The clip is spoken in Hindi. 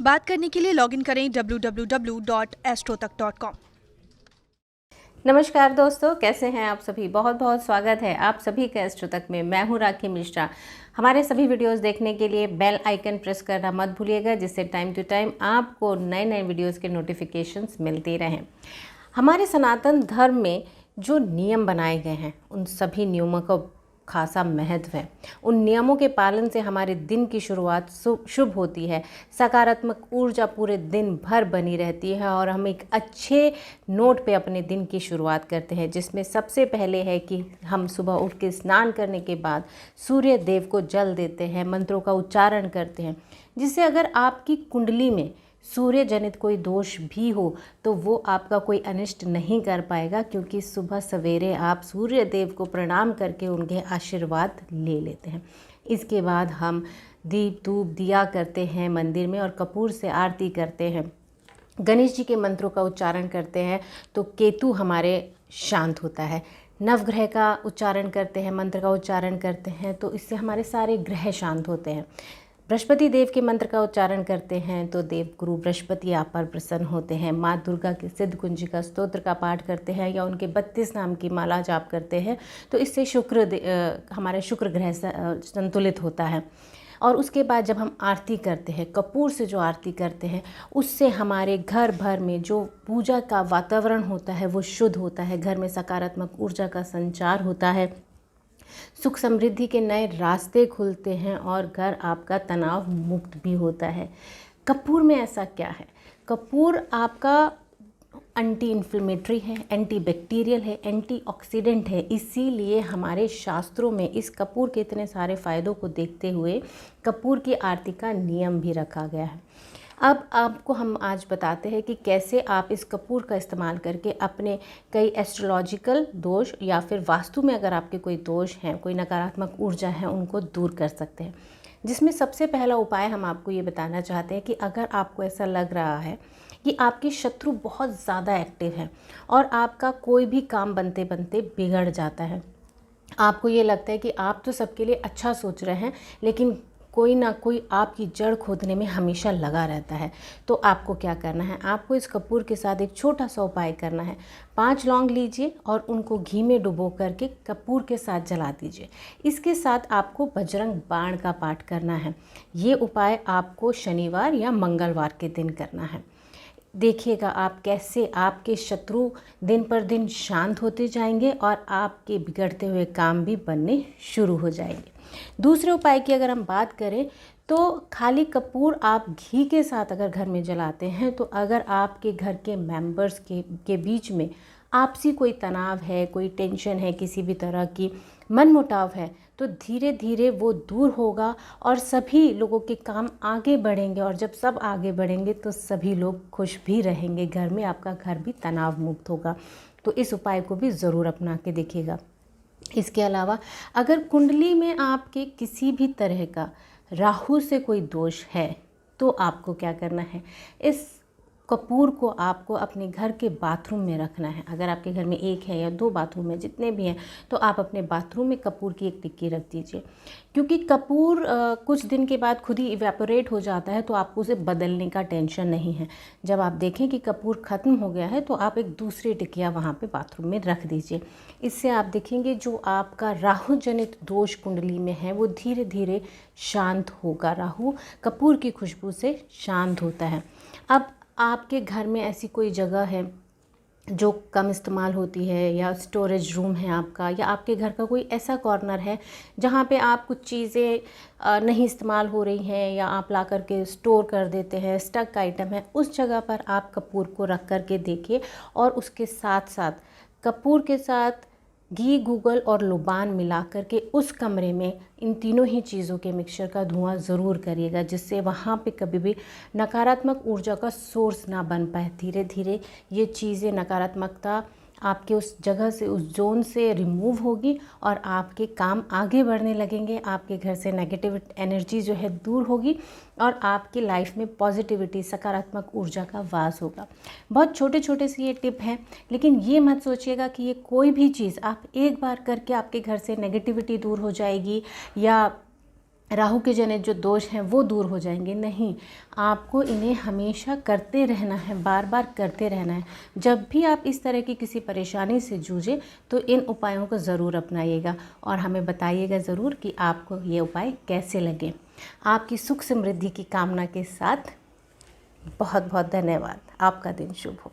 बात करने के लिए लॉगिन करें www.astrotak.com। नमस्कार दोस्तों, कैसे हैं आप सभी। बहुत बहुत स्वागत है आप सभी का एस्ट्रोतक में। मैं हूं राखी मिश्रा। हमारे सभी वीडियोस देखने के लिए बेल आइकन प्रेस करना मत भूलिएगा, जिससे टाइम टू टाइम आपको नए नए वीडियोस के नोटिफिकेशंस मिलते रहें। हमारे सनातन धर्म में जो नियम बनाए गए हैं उन सभी नियमों का खासा महत्व है। उन नियमों के पालन से हमारे दिन की शुरुआत शुभ होती है, सकारात्मक ऊर्जा पूरे दिन भर बनी रहती है और हम एक अच्छे नोट पे अपने दिन की शुरुआत करते हैं, जिसमें सबसे पहले है कि हम सुबह उठ के स्नान करने के बाद सूर्य देव को जल देते हैं, मंत्रों का उच्चारण करते हैं, जिससे अगर आपकी कुंडली में सूर्य जनित कोई दोष भी हो तो वो आपका कोई अनिष्ट नहीं कर पाएगा, क्योंकि सुबह सवेरे आप सूर्य देव को प्रणाम करके उनके आशीर्वाद ले लेते हैं। इसके बाद हम दीप धूप दिया करते हैं मंदिर में और कपूर से आरती करते हैं, गणेश जी के मंत्रों का उच्चारण करते हैं तो केतु हमारे शांत होता है। नवग्रह का उच्चारण करते हैं, मंत्र का उच्चारण करते हैं तो इससे हमारे सारे ग्रह शांत होते हैं। बृहस्पति देव के मंत्र का उच्चारण करते हैं तो देव गुरु बृहस्पति आप पर प्रसन्न होते हैं। माँ दुर्गा के सिद्ध कुंजिका स्तोत्र का पाठ करते हैं या उनके 32 नाम की माला जाप करते हैं तो इससे हमारे शुक्र ग्रह संतुलित होता है। और उसके बाद जब हम आरती करते हैं, कपूर से जो आरती करते हैं, उससे हमारे घर भर में जो पूजा का वातावरण होता है वो शुद्ध होता है, घर में सकारात्मक ऊर्जा का संचार होता है, सुख समृद्धि के नए रास्ते खुलते हैं और घर आपका तनाव मुक्त भी होता है। कपूर में ऐसा क्या है? कपूर आपका एंटी इन्फ्लेमेटरी है, एंटी बैक्टीरियल है, एंटी ऑक्सीडेंट है। इसीलिए हमारे शास्त्रों में इस कपूर के इतने सारे फ़ायदों को देखते हुए कपूर की आरती का नियम भी रखा गया है। अब आपको हम आज बताते हैं कि कैसे आप इस कपूर का इस्तेमाल करके अपने कई एस्ट्रोलॉजिकल दोष या फिर वास्तु में अगर आपके कोई दोष हैं, कोई नकारात्मक ऊर्जा है, उनको दूर कर सकते हैं। जिसमें सबसे पहला उपाय हम आपको ये बताना चाहते हैं कि अगर आपको ऐसा लग रहा है कि आपके शत्रु बहुत ज़्यादा एक्टिव है और आपका कोई भी काम बनते बनते बिगड़ जाता है, आपको ये लगता है कि आप तो सबके लिए अच्छा सोच रहे हैं लेकिन कोई ना कोई आपकी जड़ खोदने में हमेशा लगा रहता है, तो आपको क्या करना है? आपको इस कपूर के साथ एक छोटा सा उपाय करना है। 5 लौंग लीजिए और उनको घी में डुबो करके कपूर के साथ जला दीजिए। इसके साथ आपको बजरंग बाण का पाठ करना है। ये उपाय आपको शनिवार या मंगलवार के दिन करना है। देखिएगा आप कैसे आपके शत्रु दिन पर दिन शांत होते जाएंगे और आपके बिगड़ते हुए काम भी बनने शुरू हो जाएंगे। दूसरे उपाय की अगर हम बात करें तो खाली कपूर आप घी के साथ अगर घर में जलाते हैं तो अगर आपके घर के मेंबर्स के बीच में आपसी कोई तनाव है, कोई टेंशन है, किसी भी तरह की मनमुटाव है, तो धीरे धीरे वो दूर होगा और सभी लोगों के काम आगे बढ़ेंगे। और जब सब आगे बढ़ेंगे तो सभी लोग खुश भी रहेंगे, घर में आपका घर भी तनाव मुक्त होगा। तो इस उपाय को भी ज़रूर अपना के देखिएगा। इसके अलावा अगर कुंडली में आपके किसी भी तरह का राहु से कोई दोष है तो आपको क्या करना है? इस कपूर को आपको अपने घर के बाथरूम में रखना है। अगर आपके घर में 1 है या 2 बाथरूम है, जितने भी हैं, तो आप अपने बाथरूम में कपूर की एक टिक्की रख दीजिए, क्योंकि कपूर कुछ दिन के बाद खुद ही इवेपोरेट हो जाता है, तो आपको उसे बदलने का टेंशन नहीं है। जब आप देखें कि कपूर ख़त्म हो गया है तो आप एक दूसरी टिकिया वहाँ पे बाथरूम में रख दीजिए। इससे आप देखेंगे जो आपका राहु जनित दोष कुंडली में है वो धीरे धीरे शांत होगा। राहु कपूर की खुशबू से शांत होता है। अब आपके घर में ऐसी कोई जगह है जो कम इस्तेमाल होती है, या स्टोरेज रूम है आपका, या आपके घर का कोई ऐसा कॉर्नर है जहाँ पे आप कुछ चीज़ें नहीं इस्तेमाल हो रही हैं या आप ला करके स्टोर कर देते हैं, स्टक आइटम है, उस जगह पर आप कपूर को रख कर के देखिए और उसके साथ साथ कपूर के साथ घी, गूगल और लुबान मिला करके उस कमरे में इन तीनों ही चीज़ों के मिक्सचर का धुआं ज़रूर करिएगा, जिससे वहाँ पे कभी भी नकारात्मक ऊर्जा का सोर्स ना बन पाए। धीरे धीरे ये चीज़ें, नकारात्मकता आपके उस जगह से, उस जोन से रिमूव होगी और आपके काम आगे बढ़ने लगेंगे। आपके घर से नेगेटिव एनर्जी जो है दूर होगी और आपकी लाइफ में पॉजिटिविटी, सकारात्मक ऊर्जा का वास होगा। बहुत छोटे छोटे से ये टिप हैं, लेकिन ये मत सोचिएगा कि ये कोई भी चीज़ आप एक बार करके आपके घर से नेगेटिविटी दूर हो जाएगी या राहु के जनित जो दोष हैं वो दूर हो जाएंगे, नहीं, आपको इन्हें हमेशा करते रहना है, बार बार करते रहना है। जब भी आप इस तरह की किसी परेशानी से जूझे तो इन उपायों को ज़रूर अपनाइएगा और हमें बताइएगा ज़रूर कि आपको ये उपाय कैसे लगे। आपकी सुख समृद्धि की कामना के साथ बहुत बहुत धन्यवाद। आपका दिन शुभ हो।